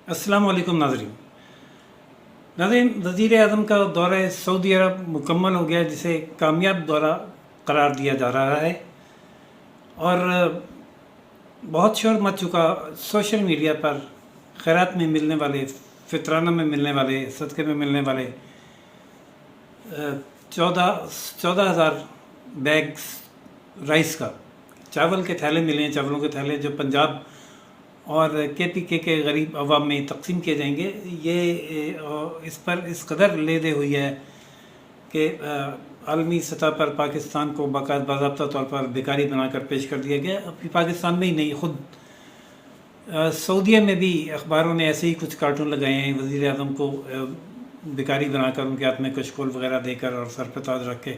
अस्सलाम वालेकुम नाज़रीन। वज़ीर आज़म का दौरा सऊदी अरब मुकम्मल हो गया, जिसे कामयाब दौरा करार दिया जा रहा है। और बहुत शोर मच चुका सोशल मीडिया पर खैरात में मिलने वाले, फितराना में मिलने वाले, सदक़े में मिलने वाले 14,000 बैग्स राइस का, चावल के थैले मिले हैं, चावलों के थैले जो पंजाब और KPK के गरीब अवाम में तकसीम किए जाएंगे। ये इस पर इस कदर लेदे हुई है कि आलमी सतह पर पाकिस्तान को बाकायदा तौर पर भिखारी बनाकर पेश कर दिया गया। अभी पाकिस्तान में ही नहीं, ख़ुद सऊदीया में भी अखबारों ने ऐसे ही कुछ कार्टून लगाए हैं वज़ीर आज़म को भिखारी बनाकर, उनके हाथ में कशकोल वगैरह देकर और सर पर ताज रख के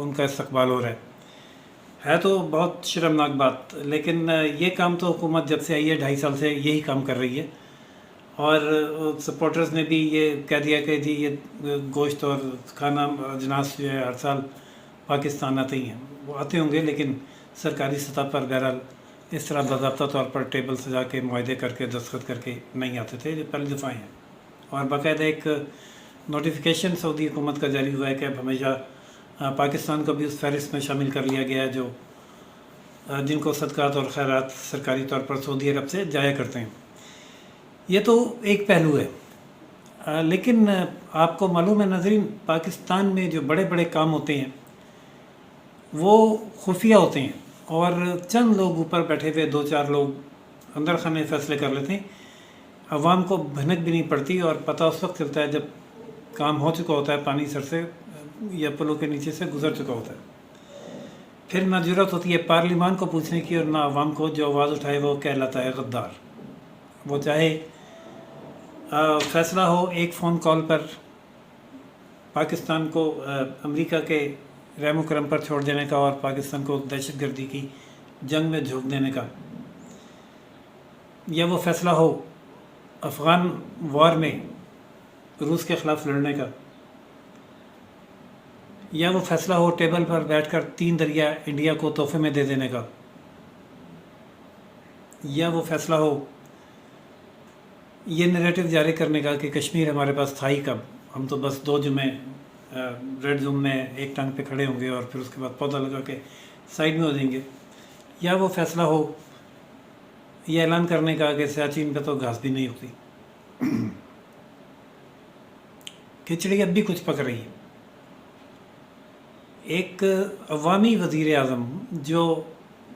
उनका इस्तकबाल हो रहा है तो बहुत शर्मनाक बात। लेकिन ये काम तो हुकूमत जब से आई है 2.5 साल से यही काम कर रही है। और सपोर्टर्स ने भी ये कह दिया कि जी ये गोश्त और खाना अजनास जो है हर साल पाकिस्तान आते ही हैं। वो आते होंगे लेकिन सरकारी सतह पर बहरहाल इस तरह बाज़ाब्ता तौर पर टेबल सजा के मुआहदे करके दस्तखत करके नहीं आते थे। ये पहली दफ़ा हैं। और बाकायदा एक नोटिफिकेशन सऊदी हुकूमत का जारी हुआ है कि अब हमेशा पाकिस्तान को भी उस फहरिस्त में शामिल कर लिया गया है जो जिनको सदक़ात और खैरात सरकारी तौर पर सऊदी अरब से जाया करते हैं। ये तो एक पहलू है। लेकिन आपको मालूम है नाज़रीन, पाकिस्तान में जो बड़े बड़े काम होते हैं वो खुफिया होते हैं और चंद लोग ऊपर बैठे हुए 2-4 लोग अंदर खाने फैसले कर लेते हैं। अवाम को भनक भी नहीं पड़ती और पता उस वक्त चलता है जब काम हो चुका होता है, पानी सर से या पुलों के नीचे से गुजर चुका होता है। फिर ना जरूरत होती है पार्लिमान को पूछने की और ना अवाम को। जो आवाज़ उठाए वो कहलाता है गद्दार। वो चाहे फ़ैसला हो एक फ़ोन कॉल पर पाकिस्तान को अमेरिका के रहम करम पर छोड़ देने का और पाकिस्तान को दहशतगर्दी की जंग में झोंक देने का, या वो फ़ैसला हो अफ़गान वॉर में रूस के ख़िलाफ़ लड़ने का, या वो फ़ैसला हो टेबल पर बैठकर 3 दरिया इंडिया को तोहफे में दे देने का, या वो फ़ैसला हो ये नैरेटिव जारी करने का कि कश्मीर हमारे पास था ही कब, हम तो बस 2 जुमे रेड जोन में एक टांग पे खड़े होंगे और फिर उसके बाद पौधा लगा के साइड में हो जाएंगे, या वो फ़ैसला हो ये ऐलान करने का कि सियाचिन पे तो घास भी नहीं होती। खिचड़ी अब भी कुछ पक रही है। एक अवामी वज़ीर आज़म जो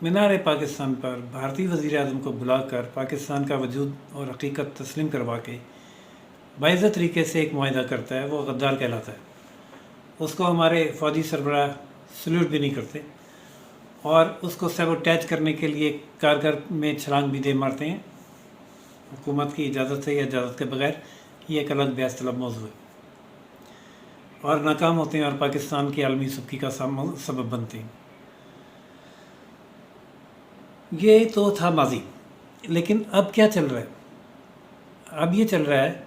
मीनार पाकिस्तान पर भारतीय वज़ीर आज़म को बुलाकर पाकिस्तान का वजूद और हकीकत तस्लीम करवा के बाइज़्ज़त तरीके से एक मुआहदा करता है, वो गद्दार कहलाता है। उसको हमारे फ़ौजी सरबराह सल्यूट भी नहीं करते और उसको सबोटैच करने के लिए कारगर में छलांग भी दे मारते हैं हुकूमत की इजाज़त से या इजाज़त के बगैर। ये एक अलग बहस तलब मौजू है और नाकाम होते हैं और पाकिस्तान की आलमी सुबकी का सबब बनते हैं। ये तो था माजी। लेकिन अब क्या चल रहा है? अब ये चल रहा है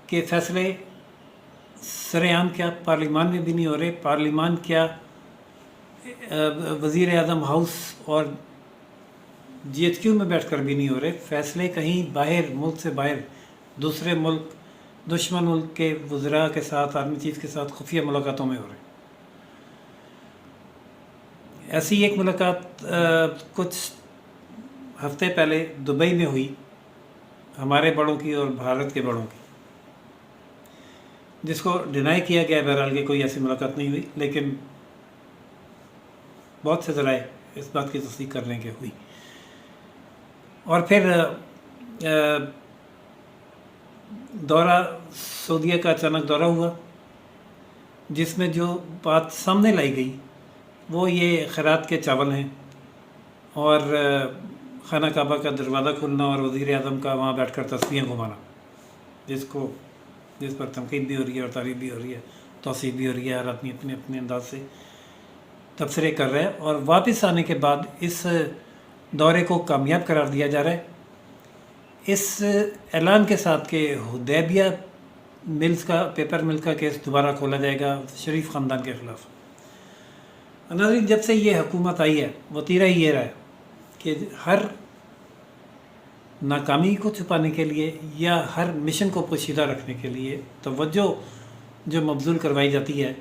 कि फ़ैसले सरेआम क्या पार्लिमान में भी नहीं हो रहे, पार्लिमान क्या वज़ीर आज़म हाउस और GHQ में बैठकर भी नहीं हो रहे। फ़ैसले कहीं बाहर, मुल्क से बाहर, दूसरे मुल्क, दुश्मन मुल्क के वज़रा के साथ, आर्मी चीफ के साथ खुफिया मुलाकातों में हो रहे। ऐसी एक मुलाकात कुछ हफ्ते पहले दुबई में हुई, हमारे बड़ों की और भारत के बड़ों की, जिसको डिनाई किया गया बहरहाल कि कोई ऐसी मुलाकात नहीं हुई, लेकिन बहुत से ज़राए इस बात की तस्दीक कर रहे हैं कि हुई। और फिर दौरा सऊदीया का अचानक दौरा हुआ, जिसमें जो बात सामने लाई गई वो ये खैरात के चावल हैं और खाना काबा का दरवाज़ा खुलना और वज़ीर आज़म का वहाँ बैठकर तस्वीरें घुमाना, जिस पर तनकीद भी हो रही है और तारीफ़ भी हो रही है, तौसीफ़ भी हो रही है। हर आदमी अपने अपने अंदाज से तबसरे कर रहा है। और वापस आने के बाद इस दौरे को कामयाब करार दिया जा रहा है इस ऐलान के साथ कि हुदैबिया मिल्स का, पेपर मिल का केस दोबारा खोला जाएगा शरीफ ख़ानदान के ख़िलाफ़। नाज़रीन, जब से ये हुकूमत आई है वतीरा ही ये रहा है कि हर ناکامی کو چھپانے کے لیے یا ہر مشن کو پوشیدہ رکھنے کے لیے توجہ جو مبذول کروائی جاتی ہے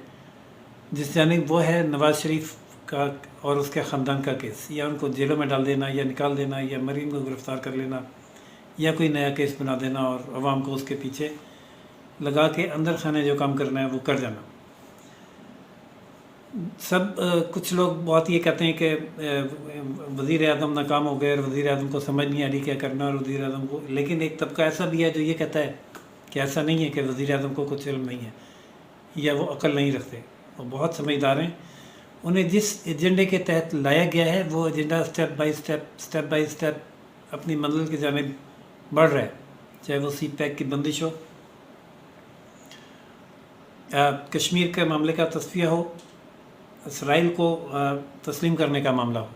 جس جانب وہ ہے نواز شریف کا اور اس کے خاندان کا کیس، یا ان کو جیلوں میں ڈال دینا یا نکال دینا یا مریم کو گرفتار کر لینا یا کوئی نیا کیس بنا دینا اور عوام کو اس کے پیچھے لگا کے اندر خانے جو کام کرنا ہے وہ کر جانا۔ کچھ لوگ بہت یہ کہتے ہیں کہ وزیر اعظم ناکام ہو گئے اور وزیر اعظم کو سمجھ نہیں آ رہی کیا کرنا، اور وزیر اعظم کو، لیکن ایک طبقہ ایسا بھی ہے جو یہ کہتا ہے کہ ایسا نہیں ہے کہ وزیر اعظم کو کچھ علم نہیں ہے یا وہ عقل نہیں رکھتے، وہ بہت سمجھدار ہیں۔ انہیں جس ایجنڈے کے تحت لایا گیا ہے وہ ایجنڈا اسٹیپ بائی اسٹیپ اپنی منزل کی جانب بڑھ رہا ہے، چاہے وہ سی پیک کی بندش ہو، کشمیر کے معاملے کا تصفیہ ہو، اسرائیل کو تسلیم کرنے کا معاملہ ہو،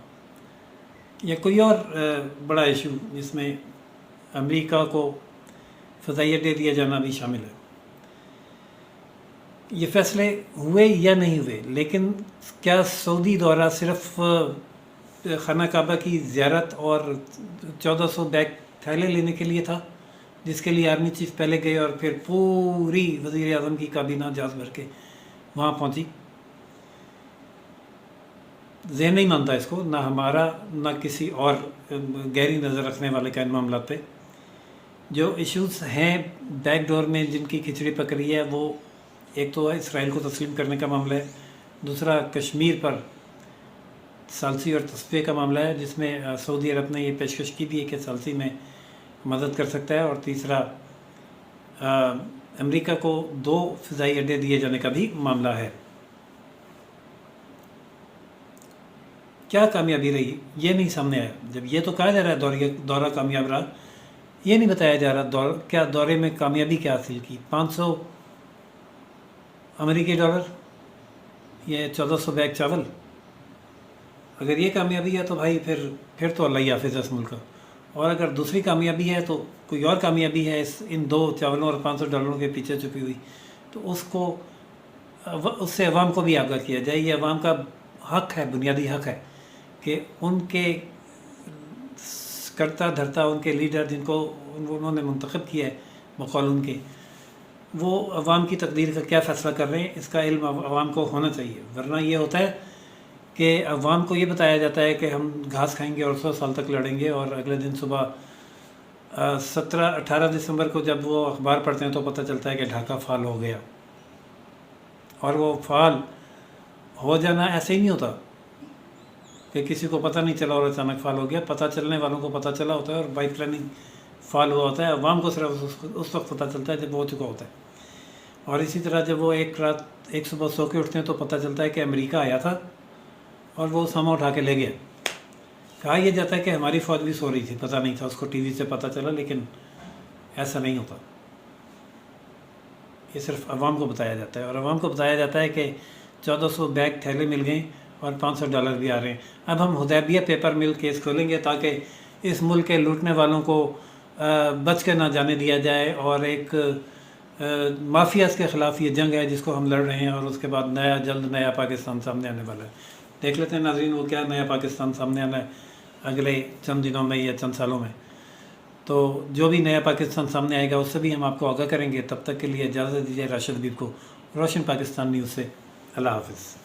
یا کوئی اور بڑا ایشو جس میں امریکہ کو فضائی اڈے دیا جانا بھی شامل ہے۔ یہ فیصلے ہوئے یا نہیں ہوئے، لیکن کیا سعودی دورہ صرف خانہ کعبہ کی زیارت اور 1400 بیگ تھیلے لینے کے لیے تھا، جس کے لیے آرمی چیف پہلے گئے اور پھر پوری وزیر اعظم کی کابینہ جہاز بھر کے وہاں پہنچی؟ ذہن نہیں مانتا اس کو، نہ ہمارا نہ کسی اور گہری نظر رکھنے والے کا ان معاملات پہ۔ جو ایشوز ہیں بیک ڈور میں جن کی کھچڑی پک رہی ہے، وہ ایک تو اسرائیل کو تسلیم کرنے کا معاملہ ہے، دوسرا کشمیر پر ثالثی اور تصفیے کا معاملہ ہے جس میں سعودی عرب نے یہ پیشکش کی بھی ہے کہ ثالثی میں مدد کر سکتا ہے، اور تیسرا امریکہ کو 2 فضائی اڈے دیے جانے کا بھی معاملہ ہے۔ کیا کامیابی رہی یہ نہیں سامنے آیا۔ جب یہ تو کہا جا رہا ہے دورہ کامیاب رہا، یہ نہیں بتایا جا رہا کیا دورے میں کامیابی کیا حاصل کی۔ 500 امریکی ڈالر، یہ 1400 بیگ چاول، اگر یہ کامیابی ہے تو بھائی پھر تو اللہ ہی حافظ ہے اس ملک کا۔ اور اگر دوسری کامیابی ہے تو کوئی اور کامیابی ہے ان 2 چاولوں اور 500 ڈالروں کے پیچھے چھپی ہوئی، تو اس سے عوام کو بھی آگاہ کیا جائے۔ یہ عوام کا حق ہے، بنیادی حق ہے کہ ان کے کرتا دھرتا، ان کے لیڈر جن کو انہوں نے منتخب کیا ہے بقول ان کے، وہ عوام کی تقدیر کا کیا فیصلہ کر رہے ہیں، اس کا علم عوام کو ہونا چاہیے۔ ورنہ یہ ہوتا ہے کہ عوام کو یہ بتایا جاتا ہے کہ ہم گھاس کھائیں گے اور 100 سال تک لڑیں گے، اور اگلے دن صبح 18 دسمبر کو جب وہ اخبار پڑھتے ہیں تو پتہ چلتا ہے کہ ڈھاکہ فعال ہو گیا۔ اور وہ فعال ہو جانا ایسے ہی نہیں ہوتا کہ کسی کو پتہ نہیں چلا اور اچانک فعال ہو گیا، پتہ چلنے والوں کو پتہ چلا ہوتا ہے، اور بائی پلاننگ فعال ہوا ہوتا ہے۔ عوام کو صرف اس وقت پتہ چلتا ہے جب ہو چکا ہوتا ہے۔ اور اسی طرح جب وہ ایک صبح سو کے اٹھتے ہیں تو پتہ چلتا ہے کہ امریکہ آیا تھا اور وہ اسامہ اٹھا کے لے گیا۔ کہا یہ جاتا ہے کہ ہماری فوج بھی سو رہی تھی، پتہ نہیں تھا، اس کو ٹی وی سے پتہ چلا، لیکن ایسا نہیں ہوتا۔ یہ صرف عوام کو بتایا جاتا ہے، اور عوام کو بتایا جاتا ہے کہ 1400 بیگ تھیلے مل گئے اور 500 ڈالر بھی آ رہے ہیں۔ اب ہم حدیبیہ پیپر مل کیس کھولیں گے تاکہ اس ملک کے لوٹنے والوں کو بچ کے نہ جانے دیا جائے، اور ایک مافیاز کے خلاف یہ جنگ ہے جس کو ہم لڑ رہے ہیں، اور اس کے بعد جلد نیا پاکستان سامنے آنے والا ہے۔ دیکھ لیتے ہیں ناظرین وہ کیا نیا پاکستان سامنے آنا ہے اگلے چند دنوں میں یا چند سالوں میں۔ تو جو بھی نیا پاکستان سامنے آئے گا اس سے بھی ہم آپ کو آگاہ کریں گے۔ تب تک کے لیے اجازت دیجیے راشد حبیب کو، روشن پاکستان نیوز سے۔ اللہ حافظ۔